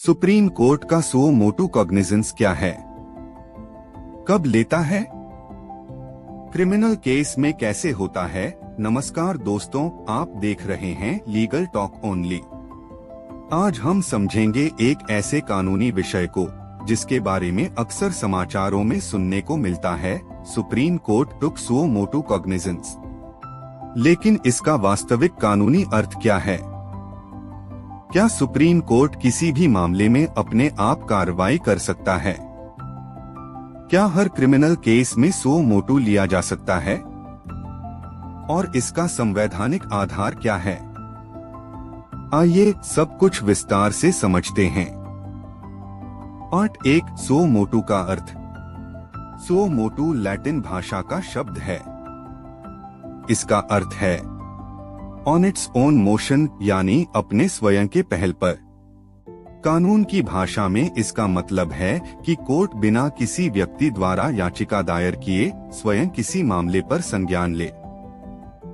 Supreme court का suo motu cognizance क्या है, कब लेता है, क्रिमिनल केस में कैसे होता है। नमस्कार दोस्तों, आप देख रहे हैं लीगल टॉक ओनली। आज हम समझेंगे एक ऐसे कानूनी विषय को जिसके बारे में अक्सर समाचारों में सुनने को मिलता है, सुप्रीम कोर्ट टुक सुओ मोटू कॉग्निजेंस। लेकिन इसका वास्तविक कानूनी अर्थ क्या है? क्या सुप्रीम कोर्ट किसी भी मामले में अपने आप कार्रवाई कर सकता है? क्या हर क्रिमिनल केस में सुओ मोटू लिया जा सकता है? और इसका संवैधानिक आधार क्या है? आइए सब कुछ विस्तार से समझते हैं। पार्ट 1, सुओ मोटू का अर्थ। सुओ मोटू लैटिन भाषा का शब्द है। इसका अर्थ है ऑन इट्स ओन मोशन, यानी अपने स्वयं के पहल पर। कानून की भाषा में इसका मतलब है कि कोर्ट बिना किसी व्यक्ति द्वारा याचिका दायर किए स्वयं किसी मामले पर संज्ञान ले।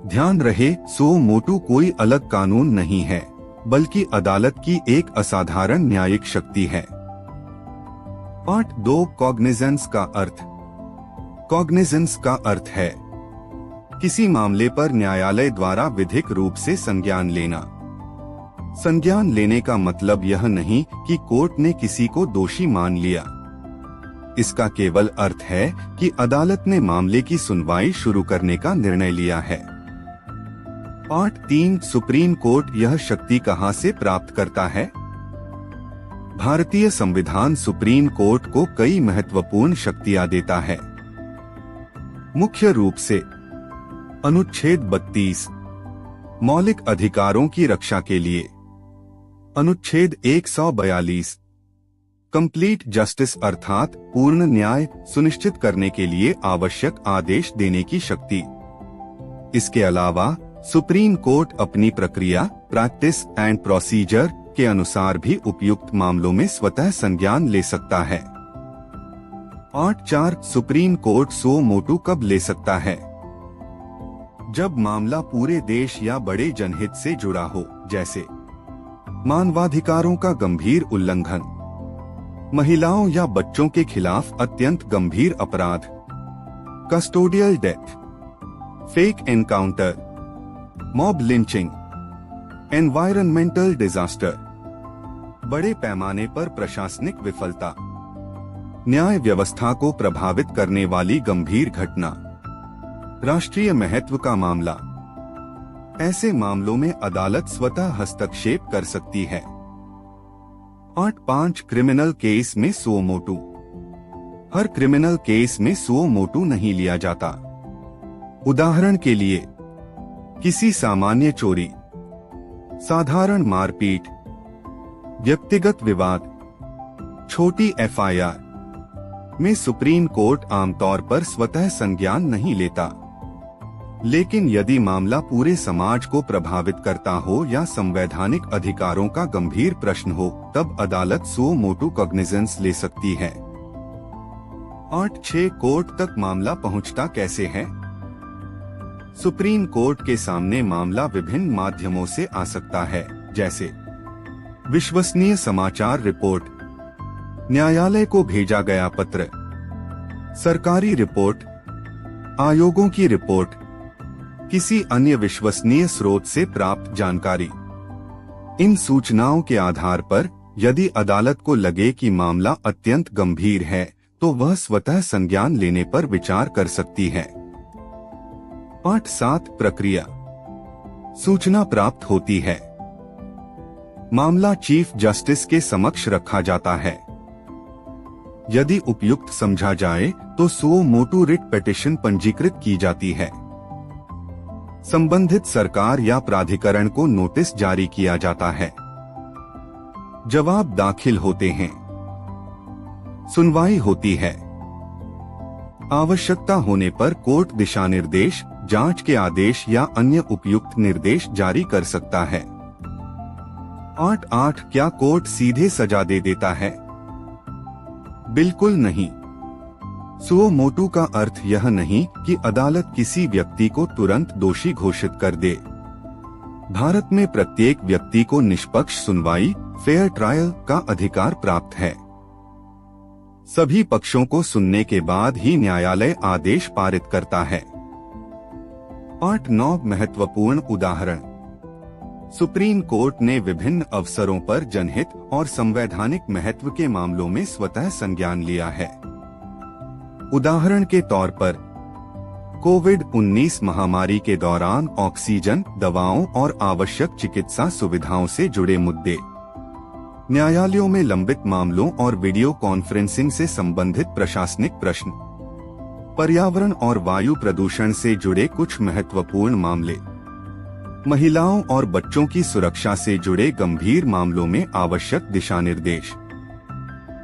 ध्यान रहे, सुओ मोटू कोई अलग कानून नहीं है, बल्कि अदालत की एक असाधारण न्यायिक शक्ति है। पार्ट 2, कॉग्निजेंस का अर्थ। कॉग्निजेंस का अर्थ है किसी मामले पर न्यायालय द्वारा विधिक रूप से संज्ञान लेना। संज्ञान लेने का मतलब यह नहीं कि कोर्ट ने किसी को दोषी मान लिया। इसका केवल अर्थ है कि अदालत ने मामले की सुनवाई शुरू करने का निर्णय लिया है। पार्ट 3, सुप्रीम कोर्ट यह शक्ति कहां से प्राप्त करता है? भारतीय संविधान सुप्रीम कोर्ट को कई महत्वपूर्ण शक्तियां देता है। मुख्य रूप से अनुच्छेद 32 मौलिक अधिकारों की रक्षा के लिए, अनुच्छेद 142 कंप्लीट जस्टिस अर्थात पूर्ण न्याय सुनिश्चित करने के लिए आवश्यक आदेश देने की शक्ति। इसके अलावा सुप्रीम कोर्ट अपनी प्रक्रिया, प्रैक्टिस एंड प्रोसीजर के अनुसार भी उपयुक्त मामलों में स्वतः संज्ञान ले सकता है। Part 4, supreme court suo motu कब ले सकता है? जब मामला पूरे देश या बड़े जनहित से जुड़ा हो, जैसे मानवाधिकारों का गंभीर उल्लंघन, महिलाओं या बच्चों के खिलाफ अत्यंत गंभीर अपराध, custodial death, fake encounter, mob lynching, environmental disaster, बड़े पैमाने पर प्रशासनिक विफलता, न्याय व्यवस्था को प्रभावित करने वाली गंभीर घटना, राष्ट्रीय महत्व का मामला। ऐसे मामलों में अदालत स्वतः हस्तक्षेप कर सकती है। पार्ट 5, क्रिमिनल केस में सुओ मोटू। हर क्रिमिनल केस में सुओ मोटू नहीं लिया जाता। उदाहरण के लिए, किसी सामान्य चोरी, साधारण मारपीट, व्यक्तिगत विवाद, छोटी एफआईआर में सुप्रीम कोर्ट आमतौर पर स्वतः संज्ञान नहीं लेता। लेकिन यदि मामला पूरे समाज को प्रभावित करता हो या संवैधानिक अधिकारों का गंभीर प्रश्न हो, तब अदालत सुओ मोटू कॉग्निजेंस ले सकती है। पार्ट 6, कोर्ट तक मामला पहुंचता कैसे है? सुप्रीम कोर्ट के सामने मामला विभिन्न माध्यमों से आ सकता है, जैसे विश्वसनीय समाचार रिपोर्ट, न्यायालय को भेजा गया पत्र, सरकारी रिपोर्ट, आयोगों की रिपोर्ट, किसी अन्य विश्वसनीय स्रोत से प्राप्त जानकारी। इन सूचनाओं के आधार पर यदि अदालत को लगे कि मामला अत्यंत गंभीर है, तो वह स्वतः संज्ञान लेने पर विचार कर सकती है। पार्ट 7, प्रक्रिया। सूचना प्राप्त होती है। मामला चीफ जस्टिस के समक्ष रखा जाता है। यदि उपयुक्त समझा जाए तो सुओ मोटू रिट पिटीशन पंजीकृत की जाती है। संबंधित सरकार या प्राधिकरण को नोटिस जारी किया जाता है। जवाब दाखिल होते हैं। सुनवाई होती है। आवश्यकता होने पर कोर्ट दिशा निर्देश, जांच के आदेश या अन्य उपयुक्त निर्देश जारी कर सकता है। पार्ट 8, क्या कोर्ट सीधे सजा दे देता है? बिल्कुल नहीं। सुओ मोटू का अर्थ यह नहीं कि अदालत किसी व्यक्ति को तुरंत दोषी घोषित कर दे। भारत में प्रत्येक व्यक्ति को निष्पक्ष सुनवाई, फेयर ट्रायल का अधिकार प्राप्त है। सभी पक्षों को सुनने के बाद ही न्यायालय आदेश पारित करता है। पार्ट 9 महत्वपूर्ण उदाहरण। सुप्रीम कोर्ट ने विभिन्न अवसरों पर जनहित और संवैधानिक महत्व के मामलों में स्वतः संज्ञान लिया है। उदाहरण के तौर पर कोविड-19 महामारी के दौरान ऑक्सीजन, दवाओं और आवश्यक चिकित्सा सुविधाओं से जुड़े मुद्दे, न्यायालयों में लंबित मामलों और वीडियो कॉन्फ्रेंसिंग से संबंधित प्रशासनिक प्रश्न, पर्यावरण और वायु प्रदूषण से जुड़े कुछ महत्वपूर्ण मामले, महिलाओं और बच्चों की सुरक्षा से जुड़े गंभीर मामलों में आवश्यक दिशा निर्देश।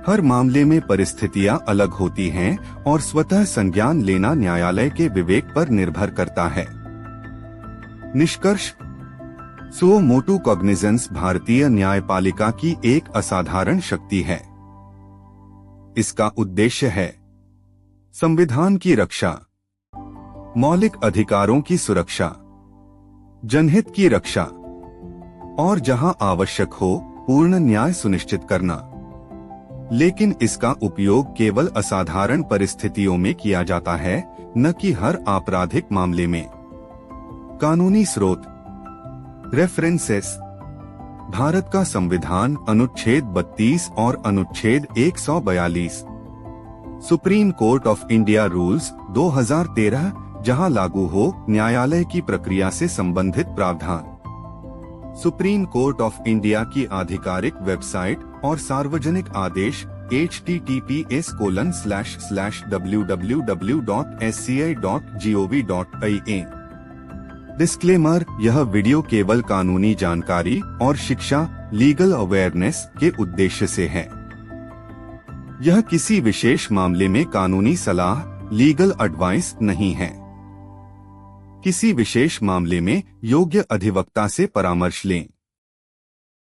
हर मामले में परिस्थितियां अलग होती हैं और स्वतः संज्ञान लेना न्यायालय के विवेक पर निर्भर करता है। निष्कर्ष। सुओ मोटू कॉग्निजेंस भारतीय न्यायपालिका की एक असाधारण शक्ति है। इसका उद्देश्य है संविधान की रक्षा, मौलिक अधिकारों की सुरक्षा, जनहित की रक्षा और जहां आवश्यक हो पूर्ण न्याय सुनिश्चित करना। लेकिन इसका उपयोग केवल असाधारण परिस्थितियों में किया जाता है, न कि हर आपराधिक मामले में। कानूनी स्रोत। रेफरेंसेस। भारत का संविधान अनुच्छेद 32 और अनुच्छेद 142। Supreme court of India rules 2013 जहां लागू हो न्यायालय की प्रक्रिया से संबंधित प्रावधान। सुप्रीम कोर्ट ऑफ इंडिया की आधिकारिक वेबसाइट और सार्वजनिक आदेश https://www.sci.gov.in। डिस्क्लेमर। यह वीडियो केवल कानूनी जानकारी और शिक्षा लीगल अवेयरनेस के उद्देश्य से है। यह किसी विशेष मामले में कानूनी सलाह लीगल एडवाइस नहीं है। किसी विशेष मामले में योग्य अधिवक्ता से परामर्श लें।